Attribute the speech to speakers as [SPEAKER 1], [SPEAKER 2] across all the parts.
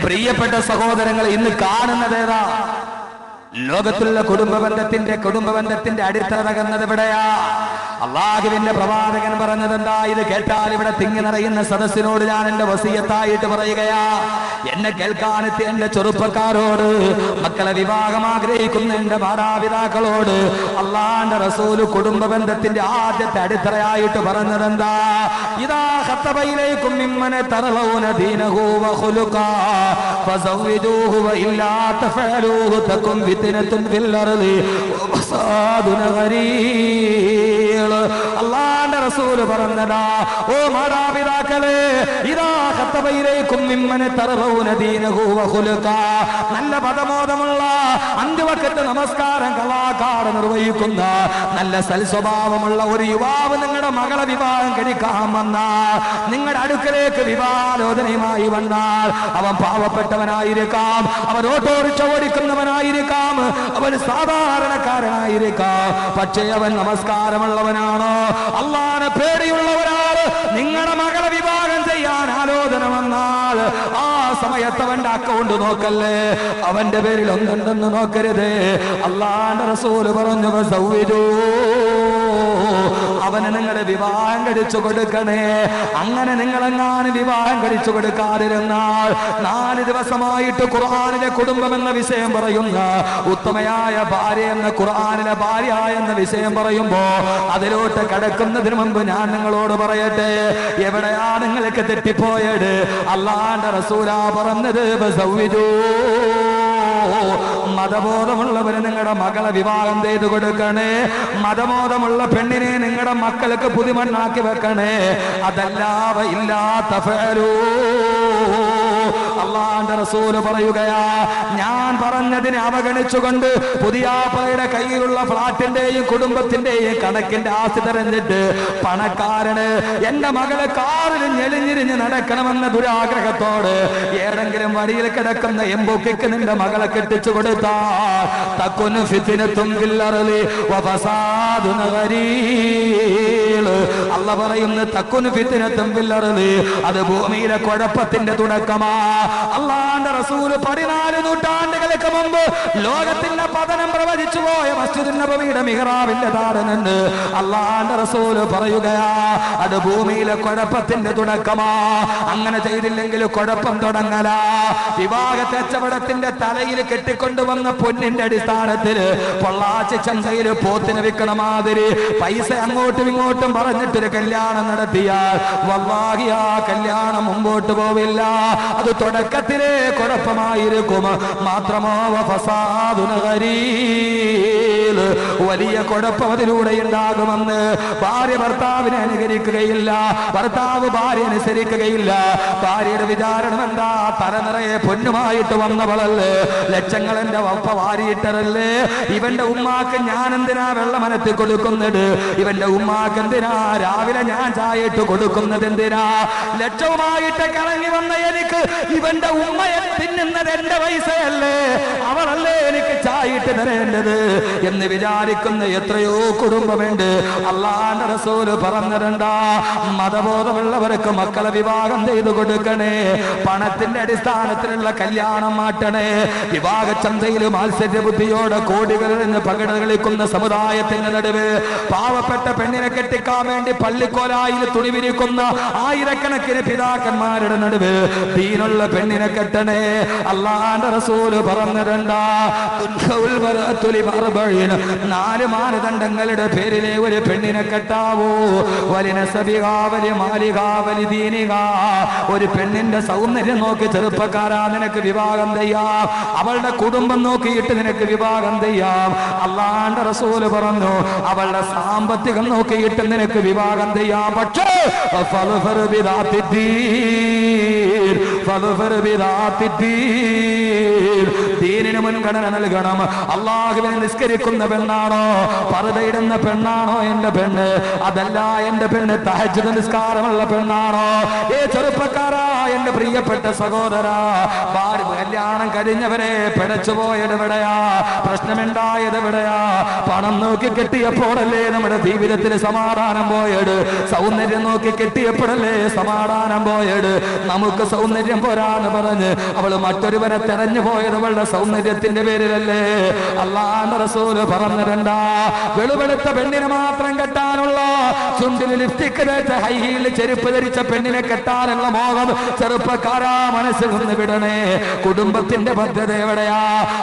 [SPEAKER 1] പ്രിയപ്പെട്ട സഹോദരങ്ങൾ, ഇന്ന് കാണുന്നതേതാ? ലോകത്തുള്ള കുടുംബബന്ധത്തിന്റെ അടിത്തറ തകർന്നത് എവിടെയാ? അള്ളാഹുവിന്റെ പ്രവാചകൻ പറഞ്ഞതെന്താ? ഇത് കേട്ടാൽ ഇവിടെ തിങ്ങി നിറയുന്ന സദസ്സിനോട് ഞാൻ എന്റെ വസിയത്തായിട്ട് പറയുകയാ, എന്നെ കേൾക്കാനെത്തിയ എന്റെ ചെറുപ്പക്കാരോട്, മക്കളെ വിവാഹം ആഗ്രഹിക്കുന്ന എന്റെ മാതാപിതാക്കളോട് അള്ളാന്റെ റസൂല് കുടുംബബന്ധത്തിന്റെ ആദ്യത്തെ അടിത്തറയായിട്ട് പറഞ്ഞതെന്താ? ഇതാ ഖത്തബയിലേക്കും മിമ്മനെ തറലൗന ദീനഹു വഖുലുഖാ ഫസവ്വിജൂഹു വഇല്ലാ തഫഅലൂഹു തകും ഫിത്നത്തുൻ ഫിൽ അർളി വഫസാദുൻ ഗരീർ. അല്ലാഹുവിന്റെ റസൂൽ പറഞ്ഞതാ, ഓ മാതാപിതാക്കളെ, ഇദാ ഖത്തബയിലേക്കും മിമ്മനെ തറലൗന ദീനഹു വഖുലുഖാ, നല്ല പദബോധമുള്ള അഞ്ചുവക്ത് നമസ്കാരം കലാകാട് നിർവഹിക്കുന്ന നല്ല സൽസ്വഭാവമുള്ള ഒരു യുവാവ് നിങ്ങളുടെ മകളെ വിവാഹം കഴിക്കാൻ വന്നാൽ, നിങ്ങളുടെ അടുക്കലേക്ക് വിവാഹാലോചനയുമായി വന്നാൽ, അവൻ പാവപ്പെട്ടവനായിരിക്കാം, അവൻ ഓട്ടോറിക്ഷ ഓടിക്കുന്നവനായിരിക്കാം, അവൻ സാധാരണക്കാരനായിരിക്കാം, പക്ഷേ അവൻ നമസ്കാരമുള്ളവനാണോ, അല്ലാഹുവിനെ പേടിയുള്ളവരാണ്. നിങ്ങളുടെ മകളെ വിവാഹം ചെയ്യാൻ ആലോചന വന്നാൽ ആ സമയത്ത് അവന്റെ അക്കൗണ്ട് നോക്കല്ലേ, അവന്റെ പേരിൽ ഒന്നുണ്ടെന്ന് നോക്കരുത്. അല്ലാഹുവിന്റെ റസൂൽ പറഞ്ഞു, അവന് നിങ്ങളുടെ വിവാഹം കഴിച്ചു കൊടുക്കണേ. അങ്ങനെ നിങ്ങളെങ്ങാനും വിവാഹം കഴിച്ചു കൊടുക്കാതിരുന്നാൽ 4 ദിവസമായിട്ട് ഖുർആനിലെ കുടുംബം എന്ന വിഷയം പറയുന്ന ഉത്തമയായ ഭാര്യ എന്ന ഖുർആനിലെ ഭാര്യ എന്ന വിഷയം പറയുമ്പോ അതിലോട്ട് കടക്കുന്നതിന് മുമ്പ് ഞാൻ നിങ്ങളോട് പറയട്ടെ, എവിടെയാ നിങ്ങൾക്ക് തെറ്റിപ്പോയത്? അല്ലാഹുവിന്റെ റസൂലാ പറഞ്ഞത്, മതബോധമുള്ളവര് നിങ്ങളുടെ മകളെ വിവാഹം ചെയ്തു കൊടുക്കണേ. മതബോധമുള്ള പെണ്ണിനെ നിങ്ങളുടെ മക്കൾക്ക് പുതുമണ്ണാക്കി വെക്കണേ. അതല്ലാവ ഇല്ലാത്ത അള്ളാന്റെ റസൂല് പറയുകയാ, ഞാൻ പറഞ്ഞതിനെ അവഗണിച്ചുകൊണ്ട് പുതിയാപ്പയുടെ കയ്യിലുള്ള ഫ്ലാറ്റിന്റെയും കുടുംബത്തിന്റെയും കണക്കിന്റെ ആസ്തി തെരഞ്ഞിട്ട് പണക്കാരന് എന്റെ മകളെ കാറിൽ ഞെളിഞ്ഞിരിഞ്ഞ് നടക്കണമെന്ന ദുരാഗ്രഹത്തോട് ഏതെങ്കിലും വഴിയിൽ കിടക്കുന്ന എംബൊക്കിക്ക് നിന്റെ മകളെ കെട്ടിച്ചു കൊടുത്താൽ തക്കുന് ഫിത്നത്തും ഫിൽ അർളി വഫസാദുൻ ഗരീർ. അല്ലാഹു പറയുന്നു, തക്കുന് ഫിത്നത്തും ഫിൽ അർളി, അത് ഭൂമിയിലെ കുഴപ്പത്തിന്റെ തുടക്കമാ. അള്ളാഹുവിന്റെ റസൂല് 14 നൂറ്റാണ്ടുകൾക്ക് മുമ്പ് ലോകത്തിന്റെ പതനം പ്രവചിച്ചു പോയ മസ്ജിദുൻ നബവിയുടെ മിഹ്റാബിന്റെ താരനുണ്ട്. അള്ളാഹുവിന്റെ റസൂല് പറയുകയാ, അത് ഭൂമിയിലെ കുഴപ്പത്തിന്റെ തുടക്കമാ. അങ്ങനെ ചെയ്തില്ലെങ്കിൽ കുഴപ്പം തുടങ്ങല. വിവാഹ കച്ചവടത്തിന്റെ തലയിൽ കെട്ടിക്കൊണ്ടുവന്ന പൊന്നിന്റെ അടിസ്ഥാനത്തിൽ പൊള്ളാച്ചി ചന്തയിൽ പോത്തിന് വിൽക്കണ മാതിരി പൈസ അങ്ങോട്ടും ഇങ്ങോട്ടും പറഞ്ഞിട്ടൊരു കല്യാണം നടത്തിയാൽ വല്ലാഹി ആ കല്യാണം മുമ്പോട്ട് പോവില്ല. അത് തുടക്കത്തിലെ കുഴപ്പമായിരിക്കും. മാത്രമോ ഫസാദുൻ ഗരീർ, വലിയ കുഴപ്പം അതിലൂടെ ഉണ്ടാകുമെന്ന്. ഭാര്യ ഭർത്താവിനെ അനുകരിക്കുകയില്ല, ഭർത്താവ് ഭാര്യ അനുസരിക്കുകയില്ല. ഭാര്യയുടെ വിചാരണം എന്താ? തല നിറയെ പൊന്നുമായിട്ട് വന്നവളല്ലേ, ലക്ഷങ്ങൾ എന്റെ വപ്പ വാരിയിട്ടരല്ലേ, ഇവന്റെ ഉമ്മാക്ക് ഞാൻ എന്തിനാ വെള്ളമനത്തി കൊടുക്കുന്നത്, ഇവന്റെ ഉമ്മാക്ക് എന്തിനാ രാവിലെ ഞാൻ ചായയിട്ട് കൊടുക്കുന്നത്, എന്തിനാ ലക്ഷവുമായിട്ട് കളങ്ങി വന്ന എനിക്ക് ഇവന്റെ ഉമ്മയെ തിന്നുന്നത് എന്റെ പൈസയല്ലേ, അവളല്ലേ എനിക്ക് ചായയിട്ട് തരേണ്ടത് എന്ന് വിചാരിക്കുന്ന എത്രയോ കുടുംബമുണ്ട്. അല്ലാഹുവിന്റെ റസൂല് പറഞ്ഞിട്ടുണ്ടാ, മതബോധമുള്ളവർക്ക് മക്കളെ വിവാഹം ചെയ്തു കൊടുക്കണേ. പണത്തിന്റെ അടിസ്ഥാനത്തിലുള്ള കല്യാണം മാറ്റണേ. വിവാഹ ചന്തയിൽ മാത്സര്യ ബുദ്ധിയോടെ കോടികളിൽ നിന്ന് പകിട കളിക്കുന്ന സമുദായത്തിന്റെ നടുവ് പാവപ്പെട്ട പെണ്ണിനെ കെട്ടിക്കാൻ വേണ്ടി പള്ളിക്കോലായിൽ തുണി വിരിക്കുന്ന ആയിരക്കണക്കിന് പിതാക്കന്മാരുടെ നടുവ് ദീനുള്ള പെണ്ണിനെ കെട്ടണേ. അല്ലാഹുവിന്റെ റസൂല് പറഞ്ഞിട്ടുണ്ടാ, 4 മാനദണ്ഡങ്ങളുടെ പേരിലെ ഒരു പെണ്ണിനെ കെട്ടാവൂ. ഒരു പെണ്ണിന്റെ സൗന്ദര്യം നോക്കി ചെറുപ്പക്കാരാ നിനക്ക് വിവാഹം ചെയ്യാം, അവളുടെ കുടുംബം നോക്കിയിട്ട് നിനക്ക് വിവാഹം ചെയ്യാം. അല്ലാഹുവിന്റെ റസൂല് പറഞ്ഞു, അവളുടെ സാമ്പത്തികം നോക്കിയിട്ട് നിനക്ക് വിവാഹം ചെയ്യാം. പക്ഷേ ദീനിന് മുൻഗണന നൽകണം. അല്ലാഹുവിനെ നിസ്കരിക്കുന്ന പെണ്ണാണോ, പർദ്ദയിടുന്ന പെണ്ണാണോ എന്റെ പെണ്ണ്? അതല്ല എന്റെ പെണ്ണ് തഹജ്ജുദ് നിസ്കാരമുള്ള പെണ്ണാണോ? ഏ ചെറുപ്പക്കാരാ, എന്റെ പ്രിയപ്പെട്ട സഹോദരാ, കല്യാണം കഴിഞ്ഞവരെ പിഴച്ചുപോയത് എവിടെയാ? പ്രശ്നമുണ്ടായത് എവിടെയാ? പണം നോക്കി കെട്ടിയപ്പോഴല്ലേ നമ്മുടെ ജീവിതത്തിൽ സമാധാനം പോയത്? സൗന്ദര്യം നോക്കി കെട്ടിയപ്പോഴല്ലേ സമാധാനം പോയത്? നമുക്ക് സൗന്ദര്യം പോരാന്ന് പറഞ്ഞ് അവള് മറ്റൊരുവരെ തെരഞ്ഞു പോയത് അവളുടെ സൗന്ദര്യത്തിന്റെ പേരിലല്ലേ? അല്ലാഹുവിന്റെ റസൂല് പറഞ്ഞിട്ടുണ്ടാ, വെളുവെളുത്ത പെണ്ണിനെ മാത്രം കെട്ടാനുള്ള, ചുണ്ടിൽ ലിപ്സ്റ്റിക് തേച്ച ഹൈ ഹീൽ ചെരുപ്പ് ധരിച്ച പെണ്ണിനെ കെട്ടാനുള്ള മോഹം ചെറുപ്പക്കാരാ മനസ്സിൽ നിന്ന് വിടണേ. കുടുംബത്തിന്റെ പദ്ധതി എവിടെയാ?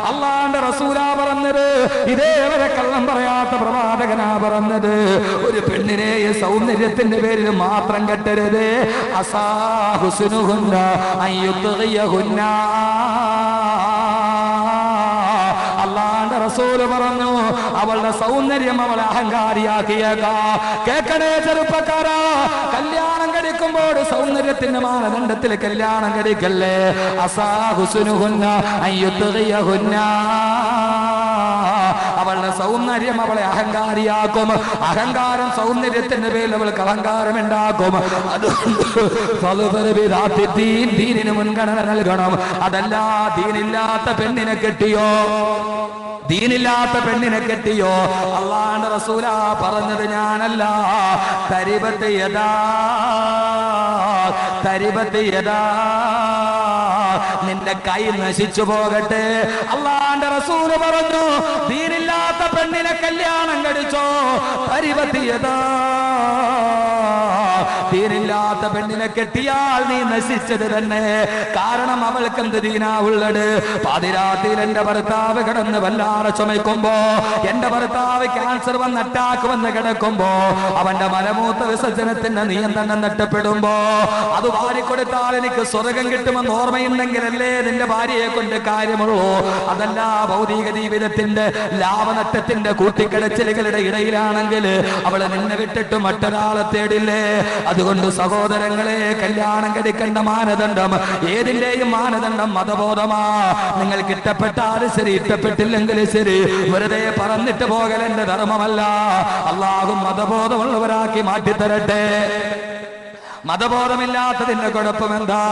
[SPEAKER 1] അല്ലാഹുവിന്റെ റസൂലാ പറഞ്ഞത്. ഇതേവരെ കള്ളം പറയാത്ത പ്രവാചകനാ പറഞ്ഞത്. ഒരു പെണ്ണിനെ സൗന്ദര്യത്തിന്റെ പേരിൽ മാത്രം കെട്ടരുത്. അസാഹുസ്നുഹുന്ന അയ്യുദ്ഗിയഹുന്ന. അല്ലാഹുവിന്റെ റസൂല് പറഞ്ഞു, അവളുടെ സൗന്ദര്യം അവളെ അഹങ്കാരിയാക്കിയേക്കാ. കേൾക്കണേ ചെറുപ്പക്കാരാ, കല്യാണം കഴിക്കുമ്പോൾ സൗന്ദര്യത്തിന്റെ മാനദണ്ഡത്തിൽ കല്യാണം കഴിക്കല്ലേ. അസാഹുസ്നുഹുന്ന അയ്യുദ്ഗിയഹുന്ന. അവളുടെ സൗന്ദര്യം അവളെ അഹങ്കാരിയാക്കും. അഹങ്കാരം സൗന്ദര്യത്തിന്റെ പേരിൽ അവൾക്ക് അഹങ്കാരം ഉണ്ടാക്കും. അതുകൊണ്ട് ദീനിന് മുൻഗണന നൽകണം. അതല്ല, ദീനില്ലാത്ത പെണ്ണിനെ കെട്ടിയോ? ദീനില്ലാത്ത പെണ്ണിനെ കെട്ടിയോ? അല്ലാഹുവിന്റെ റസൂലാ പറഞ്ഞത്, ഞാനല്ല. തരിബത്ത് യദാ തരിബത്ത് യദാ, നിന്റെ കൈ നശിച്ചു പോകട്ടെ. അല്ലാഹുവിന്റെ റസൂല് പറഞ്ഞു, ദീനില്ലാത്ത പെണ്ണിനെ കല്യാണം കഴിച്ചോ? തരിബത്ത് യദാ, ദീനില്ലാത്ത പെണ്ണിനെ കെട്ടിയാൽ നീ നശിച്ചത് തന്നെ. കാരണം അവൾക്ക് എന്ത് ദീനാ ഉള്ളത്? പാതിരാത്രിയിൽ എന്റെ ഭർത്താവ് കിടന്ന് വല്ലാതെ ചുമയ്ക്കുമ്പോ, എന്റെ ഭർത്താവ് ക്യാൻസർ വന്ന് അറ്റാക്ക് വന്ന് കിടക്കുമ്പോ, അവന്റെ മലമൂത്ര വിസർജനത്തിന്റെ നിയന്ത്രണം നഷ്ടപ്പെടുമ്പോ, അത് വാരിക്കൊടുത്താൽ എനിക്ക് സ്വർഗം കിട്ടുമെന്ന് ഓർമ്മയുണ്ടെങ്കിലല്ലേ നിന്റെ ഭാര്യയെ കൊണ്ട് കാര്യമുള്ളൂ. അതല്ല, ഭൗതിക ജീവിതത്തിന്റെ ലാഭനഷ്ടത്തിന്റെ കൂട്ടിക്കിടച്ചിലുകളുടെ ഇടയിലാണെങ്കിൽ അവള് നിന്നെ വിട്ടിട്ട് മറ്റൊരാളെ തേടില്ലേ? അതുകൊണ്ട് സഹോദരങ്ങളെ, കല്യാണം കഴിക്കേണ്ട മാനദണ്ഡം ഏതിന്റെയും മാനദണ്ഡം മതബോധമാ. നിങ്ങൾക്ക് ഇഷ്ടപ്പെട്ടാലും ശരി, ഇഷ്ടപ്പെട്ടില്ലെങ്കിൽ ശരി, വെറുതെ പറന്നിട്ട് പോകൽ എന്റെ ധർമ്മമല്ല. അല്ലാഹു മതബോധമുള്ളവരാക്കി മാറ്റിത്തരട്ടെ. മതബോധമില്ലാത്തതിന്റെ കുഴപ്പമെന്താ?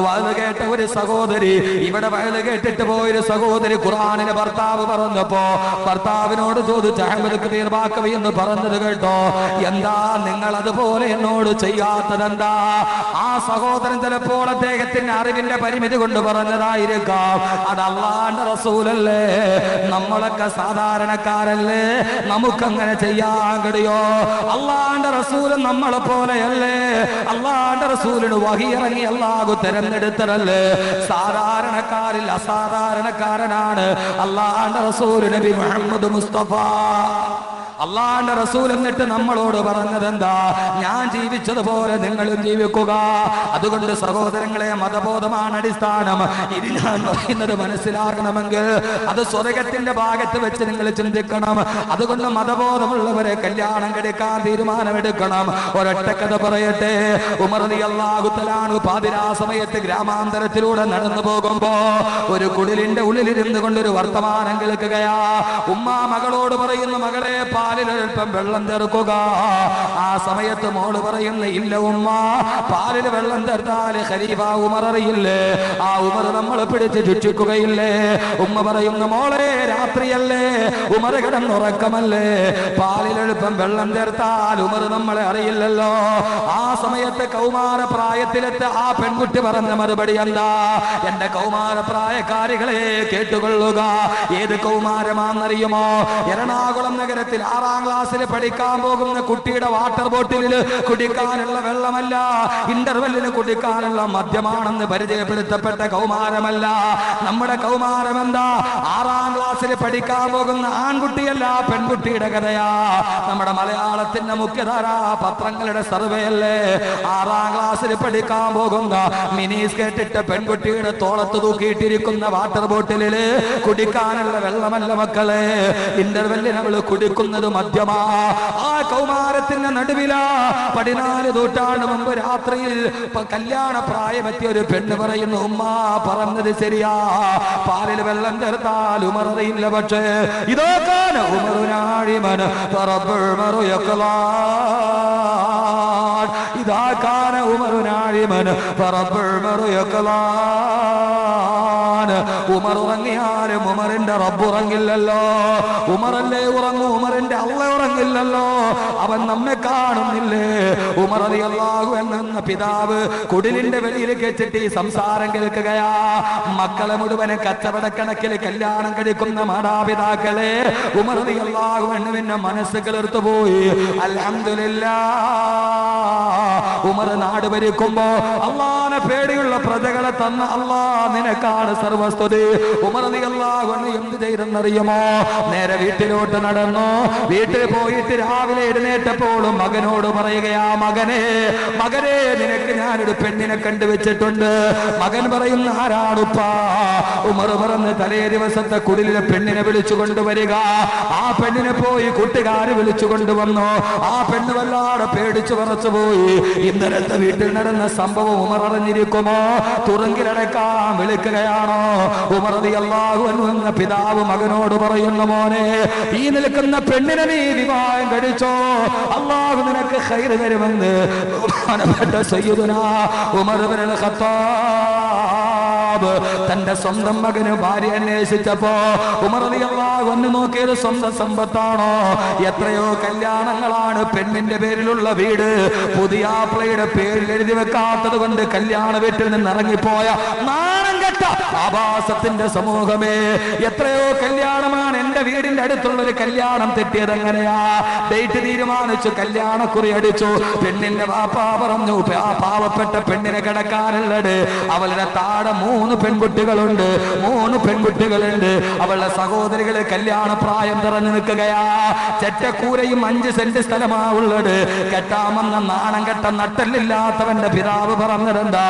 [SPEAKER 1] വയത് കേട്ട ഒരു സഹോദരി, ഇവിടെ വയത് കേട്ടിട്ട് പോയൊരു സഹോദരി ഖുർആനിലെ ഭർത്താവ് പറഞ്ഞപ്പോ ഭർത്താവിനോട് ചോദിച്ചു, അഹ്മദ് ഖദീർ ബാക്കവി എന്ന് പറഞ്ഞത് കേട്ടോ, എന്താ നിങ്ങൾ അതുപോലെ എന്നോട് ചെയ്യാത്തതെന്താ? ആ സഹോദരൻ ചിലപ്പോൾ അദ്ദേഹത്തിന്റെ അറിവിന്റെ പരിമിതി കൊണ്ട് പറഞ്ഞതായിരിക്കാം. അത് അല്ലാഹുവിന്റെ റസൂലല്ലേ, നമ്മളൊക്കെ സാധാരണക്കാരല്ലേ, നമുക്കങ്ങനെ ചെയ്യാൻ കഴിയോ? അല്ലാഹുവിന്റെ റസൂലും നമ്മളെ പോലെയല്ലേ? അല്ലാഹുവിന്റെ റസൂലിന് വഹി ഇറങ്ങി അല്ലാഹു തെരഞ്ഞെടുത്തതല്ലേ? സാധാരണക്കാരിൽ അസാധാരണക്കാരനാണ് അല്ലാഹുവിന്റെ റസൂൽ നബി മുഹമ്മദ് മുസ്തഫ. അല്ലാഹുവിന്റെ റസൂൽ എന്നിട്ട് നമ്മളോട് പറഞ്ഞതെന്താ? ഞാൻ ജീവിച്ചതുപോലെ നിങ്ങളും ജീവിക്കുക. അതുകൊണ്ട് സഹോദരങ്ങളെ, മതബോധമാണ് അടിസ്ഥാനം. ഇത് ഞാൻ പറയുന്നത് മനസ്സിലാകണമെങ്കിൽ അത് സ്വർഗത്തിന്റെ ഭാഗത്ത് വെച്ച് നിങ്ങൾ ചിന്തിക്കണം. അതുകൊണ്ട് മതബോധമുള്ളവരെ കല്യാണം കഴിക്കാൻ തീരുമാനമെടുക്കണം. ഒരൊറ്റ കഥ പറയട്ടെ. ഉമർ റളിയല്ലാഹു തആല അൻഹു പാതിരാ സമയത്ത് ഗ്രാമാന്തരത്തിലൂടെ നടന്നു പോകുമ്പോ ഒരു കുടിലിന്റെ ഉള്ളിലിരുന്ന് കൊണ്ടൊരു വർത്തമാനം കേൾക്കുകയാ. ഉമ്മ മകളോട് പറയുന്നു, മകളെ പാലിലൽപ്പം വെള്ളം ചേർക്കുക. ആ സമയത്ത് മോള് പറയുന്ന, ഇല്ല ഉമ്മ, പാലിൽ വെള്ളം ചേർത്താൽ ഖലീഫ ഉമർ അറിയില്ലേ? ആ ഉമർ നമ്മൾ പിടിച്ച് ശിക്ഷിക്കുകയില്ലേ? ഉമ്മ പറയുന്നു, മോളെ രാത്രിയല്ലേ, ഉമർ കിടന്നുറക്കമല്ലേ, പാലിലെളുപ്പം വെള്ളം ചേർത്താൽ ഉമർ നമ്മളെ അറിയില്ലല്ലോ. ആ സമയത്ത് കൗമാര പ്രായത്തിലെത്ത ആ പെൺകുട്ടി പറഞ്ഞ മറുപടി എന്താ? എന്റെ കൗമാര പ്രായക്കാരികളെ കേട്ടുകൊള്ളുക. ഏത് കൗമാരമാണെന്നറിയുമോ? എറണാകുളം നഗരത്തിൽ 6ാം ക്ലാസ്സിൽ പഠിക്കാൻ പോകുന്ന കുട്ടിയുടെ വാട്ടർ ബോട്ടിലിൽ കുടിക്കാനുള്ള വെള്ളമല്ല, ഇന്റർവെല്ലിന് കുടിക്കാനുള്ള മദ്യമാണെന്ന് പരിചയപ്പെടുത്തപ്പെട്ട കൗമാരമല്ല. നമ്മുടെ കൗമാരം എന്താ? 6ാം ക്ലാസ്സിൽ പഠിക്കാൻ പോകുന്ന ആൺകുട്ടിയല്ല, പെൺകുട്ടിയുടെ കഥയാ. നമ്മുടെ മലയാളത്തിന്റെ മുഖ്യധാരാ പത്രങ്ങളുടെ സർവേ അല്ലേ? 6ാം ക്ലാസ്സിൽ പഠിക്കാൻ പോകുന്ന മിനീസ് കേട്ടിട്ട് പെൺകുട്ടിയുടെ തോളത്ത് തൂക്കിയിട്ടിരിക്കുന്ന വാട്ടർ ബോട്ടിലില് കുടിക്കാനുള്ള വെള്ളമല്ല മക്കളെ, ഇന്റർവെല്ലിന് അവള് കുടിക്കുന്നത് മദ്യമാ. ആ കൗമാരത്തിന്റെ നടുവിലാ 14 നൂറ്റാണ്ട് മുമ്പ് രാത്രിയിൽ കല്യാണ പ്രായമെത്തിയ ഒരു പെണ്ണ് പറയുന്നു, ഉമ്മ പറഞ്ഞത് ശരിയാ, പാലിൽ വെള്ളം ചേർത്താൽ ഉമർ അറിയില്ല. പക്ഷേ ഇതൊക്കെ ഉമറുനാഴിമൻ ഇതാക്കാന ഉമറുനാഴിമൻ ഉമർ ഉറങ്ങിയാലും ഉമറിന്റെ റബ്ബ് ഉറങ്ങില്ലല്ലോ. ഉമറല്ലേ ഉറങ്ങും, ഉമറിന്റെ അള്ള ഉറങ്ങില്ലല്ലോ. അവൻ നമ്മെ കാണുന്നില്ലേ? ഉമർ റളിയല്ലാഹു അൻഹു എന്ന പിതാവ് കുടിലിന്റെ വെളിയിൽ വെച്ചിട്ട് ഈ സംസാരം കേൾക്കുകയാ. മക്കളെ മുഴുവനെ കച്ചവടക്കണക്കിൽ കല്യാണം കഴിക്കുന്ന മാതാപിതാക്കളെ ഉമർ റളിയല്ലാഹു അൻഹുവിന്റെ മനസ്സ് കിളിർത്തു പോയി. അൽഹംദുലില്ലാഹ്, ഉമർ നാട് ഭരിക്കുമ്പോ അള്ളാനെ പേടിയുള്ള പ്രജകളെ തന്ന അള്ളാ നിനക്കാണ് സർവസ്തുതി. ഉമർ റളിയല്ലാഹു അൻഹു എന്ത് ചെയ്തെന്നറിയുമോ? നേരെ വീട്ടിലോട്ട് നടന്നു. വീട്ടിൽ പോയിട്ട് രാവിലെ എഴുന്നേറ്റപ്പോൾ മകനോട് പറയുകയാ, മകനെ മകനെ നിനക്ക് ഞാനൊരു പെണ്ണിനെ കണ്ടുവച്ചിട്ടുണ്ട്. മകൻ പറയുന്ന ആരാണുപ്പാ? ഉമർ പറഞ്ഞ് തലേ ദിവസത്തെ കുടിലിലെ പെണ്ണിനെ വിളിച്ചു കൊണ്ടുവരിക. ആ പെണ്ണിനെ പോയി കൂട്ടുകാര് വിളിച്ചു കൊണ്ടുവന്നു. ആ പെണ്ണ് വല്ലാതെ പേടിച്ചു പറച്ചു പോയി. ഇന്നലത്തെ വീട്ടിൽ നടന്ന സംഭവം ഉമർ അറിഞ്ഞിരിക്കുമോ? തുറങ്കിലടക്കാൻ വിളിക്കുകയാണോ? ഉമർ റളിയല്ലാഹു അൻഹു എന്ന പിതാവ് മകനോട് പറയുന്നു, മോനെ ഈ നിൽക്കുന്ന പെണ്ണിനെ നീ വിവാഹം കഴിച്ചോ, അല്ലാഹു നിനക്ക് ഖൈർ തരുമെന്ന് ബഹുമാനപ്പെട്ട സയ്യിദുനാ ഉമർ ഇബ്നുൽ ഖത്താബ് തന്റെ സ്വന്തം മകന് ഭാര്യ അന്വേഷിച്ചപ്പോ ഉമർ റളിയല്ലാഹു അൻഹു നോക്കിയത് സ്വന്തം സമ്പത്താണോ? എത്രയോ കല്യാണങ്ങളാണ് പെണ്ണിന്റെ പേരിലുള്ള വീട് പുതിയാപ്ലയുടെ പേരിൽ എഴുതി വെക്കാത്തത് കൊണ്ട് കല്യാണ വീട്ടിൽ നിന്ന് ഇറങ്ങിപ്പോയ നാണം കെട്ട ആഭാസത്തിന്റെ സമൂഹമേ, എത്രയോ കല്യാണമാണ് എന്റെ വീടിന്റെ അടുത്തുള്ള ഒരു കല്യാണം തെറ്റിയത്. എങ്ങനെയാ? ഡേറ്റ് തീരുമാനിച്ചു, കല്യാണക്കുറി അടിച്ചു. പെണ്ണിന്റെ വാപ്പ പറഞ്ഞു, ആ പാവപ്പെട്ട പെണ്ണിനെ കിടക്കാനുള്ളത്. അവളുടെ താഴെ 3 പെൺകുട്ടികളുണ്ട്. അവളുടെ സഹോദരികളെ കല്യാണ പ്രായം നിറഞ്ഞു നിൽക്കുകയാ. ചെറ്റക്കൂരയും 5 സെന്റ് സ്ഥലമാ ഉള്ളത്. കെട്ടാമെന്ന നാണം കെട്ട നട്ടല്ലില്ലാത്തവന്റെ പിതാവ് പറഞ്ഞിരുന്നാ,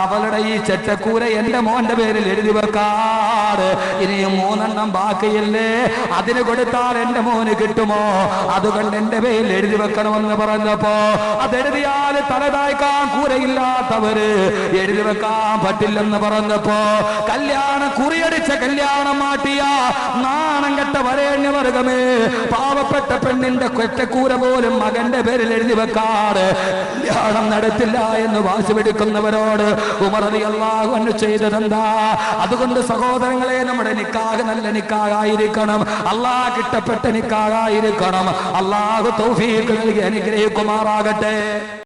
[SPEAKER 1] അവളുടെ ഈ ചെറ്റക്കൂര എന്റെ മോന്റെ പേരിൽ എഴുതി വെക്കാറ്. ഇനിയും 3 എണ്ണം ബാക്കിയില്ലേ, അതിന് കൊടുത്താൽ എന്റെ മോന് കിട്ടുമോ? അതുകൊണ്ട് എന്റെ പേരിൽ എഴുതി വെക്കണമെന്ന് പറഞ്ഞപ്പോ, അതെഴുതിയാൽ തലതായ്ക്കാൻ കൂരയില്ലാത്തവര് എഴുതി വെക്കാൻ പറ്റില്ലെന്ന് പറഞ്ഞപ്പോ, കല്യാണം കുറിയടിച്ച കല്യാണം മാറ്റിയ നാണം കെട്ട വരേണ്യവർഗമേ, പാവപ്പെട്ട പെണ്ണിന്റെ കൊറ്റക്കൂര പോലും മകന്റെ പേരിൽ എഴുതി വെക്കാറ് കല്യാണം നടത്തില്ല എന്ന് വാശി പിടിക്കുന്നവരോട് ഉമർ റളിയല്ലാഹു അൻഹു ചെയ്തതെന്താ? അതുകൊണ്ട് സഹോദരങ്ങളെ, നമ്മുടെ നിക്കാഹ് നല്ല നിക്കാഹായിരിക്കണം. അല്ലാഹ് ഇഷ്ടപ്പെട്ട നിക്കാഹായിരിക്കണം. അല്ലാഹു തൗഫീഖ് നൽകി അനുഗ്രഹിക്കുമാറാകട്ടെ.